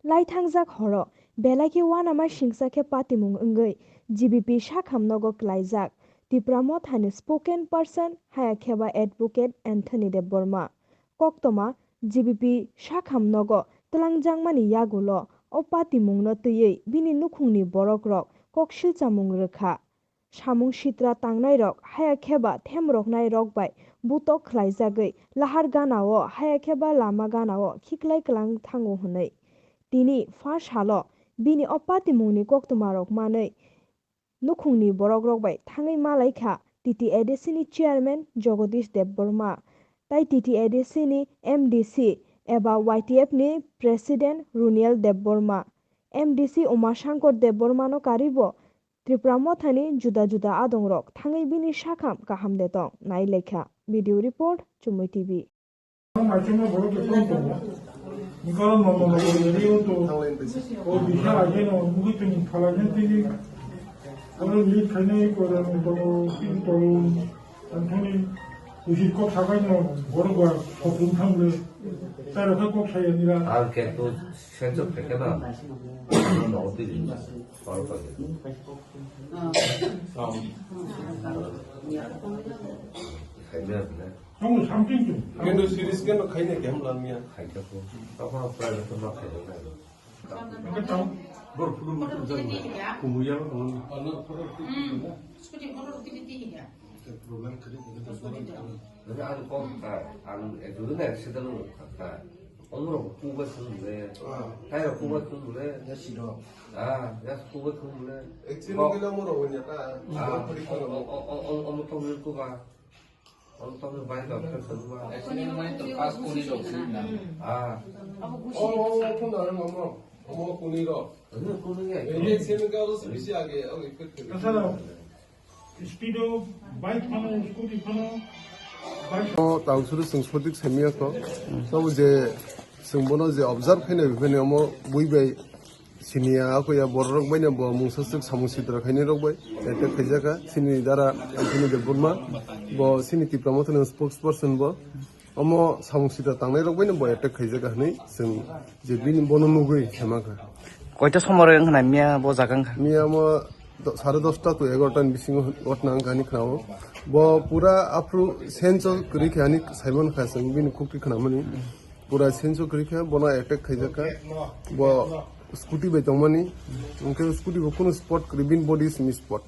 Laithangjak horo belaki wanama singsakhe patimung wngwi GBP sakhamnogo klaijak Debbarma thani spoken person hayakheba advocate Anthony Debbarma koktoma GBP sakhamnogo tlangjangmani yagulo o patimungno twiwi bini nukhungni borokrok koksilchamung rwkha samung sitra tangnai rok hayakheba themroknai rok bai butok khlaijagwi lahar ganao hayakheba lama ganao khiklai klang thango hwnwi tini first halo bini o patimungni koktomarok manwi nukhungni borokrok bai thangwi malaikha Ttaadc ni chairman Jagdish Debbarma tai Ttaadc ni MDC eba YTF ni president Runial Debbarma MDC Umashankar Debbarma no karibo Debbarma thani juda juda adongrok thangwi bini sakham kaham detong Naikha video report Chumui TV 이거는 뭐 이리도 어디서 아니는 무기증 팔아는지 오늘 이 전에 거는 또 안토니 우시 꼭 사가는 그런 거야 공탕을 따라서 꼭 사야 아니라 이렇게 또 현적 백개나 그런 어디지 바로 가게 형은 삼촌 좀 근데 시리즈 게 खाइने क्या हम लामिया खाइके को तब हम प्राइवेट में खाइके 그러니까 बर फुल में तो जन कुमुया में स्कूटी मोटर उठती है प्रोग्राम करेंगे तो 근데 아주 안 애들은 액시던을 갖다 오늘은 꾸가 쓰는데 타이어 꾸가 쓰는데 야 싫어 야 꾸가 쓰는데 액시는 게 너무 어려우니까 어머 또 밀고가 어떤 바이가 없어서 액시는 많이 또 파스포르트 없습니다 폰 나는 어머 꾸니로 그냥 꾸는 게 아니라 이게 세는 거로 스피시하게 이렇게 그래서 스피드 바이크 파는 스쿠티 파는 당수를 승소득 세미였고 또 이제 승번호 이제 observe 해내 왜냐 뭐 무이베 시니아 거야 버럭 뭐냐 뭐 뭉서스 사무실들 가니로 뭐 에테 그자가 시니 다라 안토니 데버마 뭐 시니 디플로마트는 스포크스퍼슨 뭐 어머 사무실들 당내로 뭐냐 뭐 에테 그자가 하니 승 이제 비는 보는 누구이 해마가 কয়টা সময় হনা মিয়া বজাগাং মিয়া 뭐 10:30টা তো 11টা মিসিং ঘটনা গানি খাও bo pura apru senso kri khani saimon khasang bin kukti khnamani pura senso kri kha bona attack khaijaka bo scooty be tongmani unke scooty bo kono spot kri bin body is miss spot